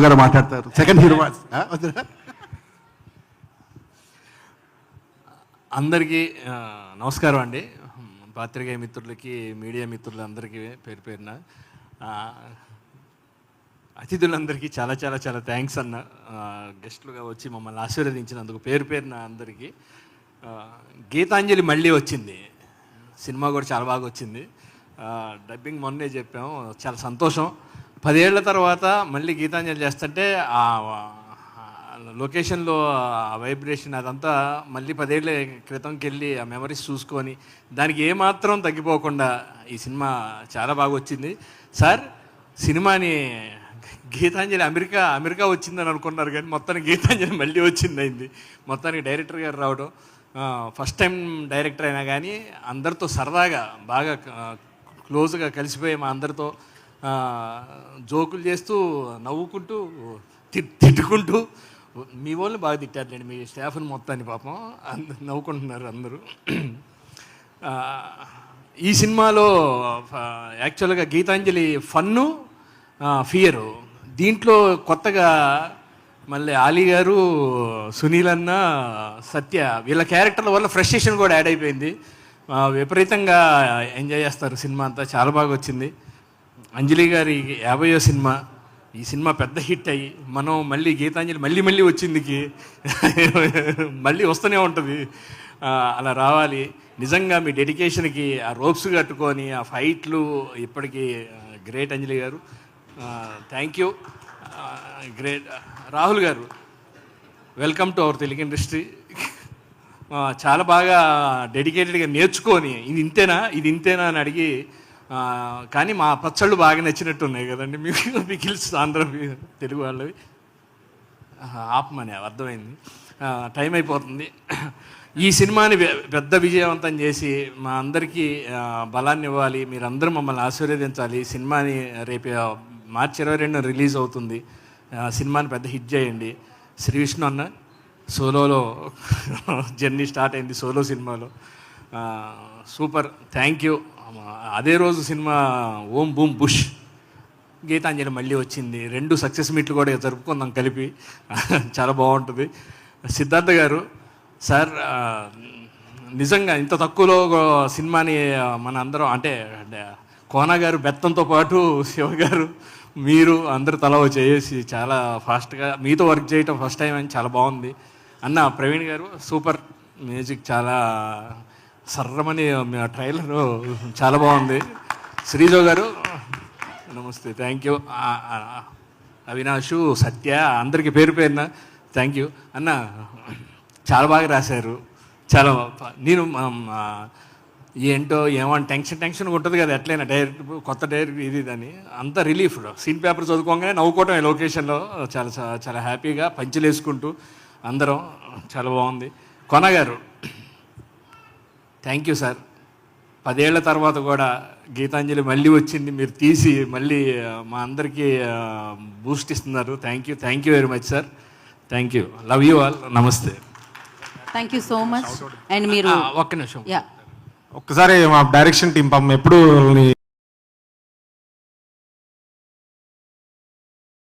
గారు మాట్లాడతారు. Second hero అందరికీ నమస్కారం అండి. పాత్రికేయ మిత్రులకి, మీడియా మిత్రులందరికీ పేరు పేరున, అతిథులందరికీ చాలా చాలా చాలా థ్యాంక్స్ అన్న. గెస్టులుగా వచ్చి మమ్మల్ని ఆశీర్వదించినందుకు పేరు పేరున అందరికీ. గీతాంజలి మళ్ళీ వచ్చింది, సినిమా కూడా చాలా బాగా వచ్చింది. డబ్బింగ్ మొన్నే చెప్పాము, చాలా సంతోషం. 10 ఏళ్ల తర్వాత మళ్ళీ గీతాంజలి చేస్తుంటే ఆ లొకేషన్లో ఆ వైబ్రేషన్ అదంతా మళ్ళీ 10 ఏళ్ళ క్రితంకి వెళ్ళి ఆ మెమరీస్ చూసుకొని దానికి ఏమాత్రం తగ్గిపోకుండా ఈ సినిమా చాలా బాగా వచ్చింది. సార్, సినిమాని గీతాంజలి అమెరికా వచ్చిందని అనుకున్నారు, కానీ మొత్తానికి గీతాంజలి మళ్ళీ వచ్చింది. మొత్తానికి డైరెక్టర్ గారు రావడం, ఫస్ట్ టైం డైరెక్టర్ అయినా కానీ అందరితో సరదాగా బాగా క్లోజ్గా కలిసిపోయి మా అందరితో జోకులు చేస్తూ నవ్వుకుంటూ తిట్టుకుంటూ, మీ వాళ్ళని బాగా తిట్టారులేండి, మీ స్టాఫ్ని మొత్తాన్ని పాపం నవ్వుకుంటున్నారు అందరూ. ఈ సినిమాలో యాక్చువల్గా గీతాంజలి ఫన్ను, ఫియరు, దీంట్లో కొత్తగా మళ్ళీ ఆలీ గారు, సునీల్ అన్న, సత్య వీళ్ళ క్యారెక్టర్ల వల్ల ఫ్రస్ట్రేషన్ కూడా యాడ్ అయిపోయింది. విపరీతంగా ఎంజాయ్ చేస్తారు సినిమా అంతా, చాలా బాగా వచ్చింది. అంజలి గారి 50వ సినిమా, ఈ సినిమా పెద్ద హిట్ అయ్యి మనం మళ్ళీ గీతాంజలి మళ్ళీ వచ్చిందికి మళ్ళీ వస్తూనే ఉంటుంది. అలా రావాలి. నిజంగా మీ డెడికేషన్కి ఆ రోప్స్ కట్టుకొని ఆ ఫైట్లు ఇప్పటికీ గ్రేట్ అంజలి గారు, థ్యాంక్ యూ. గ్రేట్ రాహుల్ గారు, welcome to our Telugu industry. చాలా బాగా డెడికేటెడ్గా నేర్చుకొని ఇది ఇంతేనా అని అడిగి, కానీ మా పచ్చళ్ళు బాగా నచ్చినట్టు ఉన్నాయి కదండి మీకు, పికిల్స్ ఆంధ్ర తెలుగు వాళ్ళవి. ఆపమని అర్థమైంది, టైం అయిపోతుంది. ఈ సినిమాని పెద్ద విజయవంతం చేసి మా అందరికీ బలాన్ని ఇవ్వాలి, మీరందరూ మమ్మల్ని ఆశీర్వదించాలి. సినిమాని రేపు మార్చి 22న రిలీజ్ అవుతుంది. సినిమాని పెద్ద హిట్ చేయండి. శ్రీ విష్ణు అన్న సోలోలో జర్నీ స్టార్ట్ అయింది, సోలో సినిమాలో. Super, thank you. అదే రోజు సినిమా ఓం బూమ్ బుష్, గీతాంజలి మళ్ళీ వచ్చింది. 2 సక్సెస్ మీట్లు కూడా జరుపుకుందాం కలిపి, చాలా బాగుంటుంది. సిద్ధార్థ గారు, సార్ నిజంగా ఇంత తక్కువలో సినిమాని మన అందరం, అంటే కోన గారు బెత్తంతో పాటు శివ గారు, మీరు అందరు తల చేసి చాలా ఫాస్ట్గా మీతో వర్క్ చేయటం ఫస్ట్ టైం అని చాలా బాగుంది. అన్న ప్రవీణ్ గారు సూపర్, మ్యూజిక్ చాలా సర్రమని ట్రైలర్ చాలా బాగుంది. శ్రీజో గారు నమస్తే, థ్యాంక్ యూ. అవినాషు, సత్య, అందరికీ పేరు పేరున థ్యాంక్ యూ. అన్న చాలా బాగా రాశారు. చాలా నేను ఏంటో ఏమన్నా టెన్షన్ ఉంటుంది కదా, ఎట్లయినా డైరెక్ట్ కొత్త డైరెక్ట్ ఇది అని అంత రిలీఫ్. సీన్ పేపర్ చదువుకోగానే నవ్వుకోవటం ఈ లొకేషన్లో చాలా చాలా హ్యాపీగా పంచులు వేసుకుంటూ అందరం, చాలా బాగుంది. కొన గారు థ్యాంక్ యూ సార్. 10 ఏళ్ల తర్వాత కూడా గీతాంజలి మళ్ళీ వచ్చింది, మీరు తీసి మళ్ళీ మా అందరికీ బూస్ట్ ఇస్తున్నారు. Thank you very much sir. Thank you, love you all, నమస్తే. Thank you so much. And మీరు ఒక్క నిమిషం, ఒక్కసారి మా డైరెక్షన్ టీం పాపం ఎప్పుడు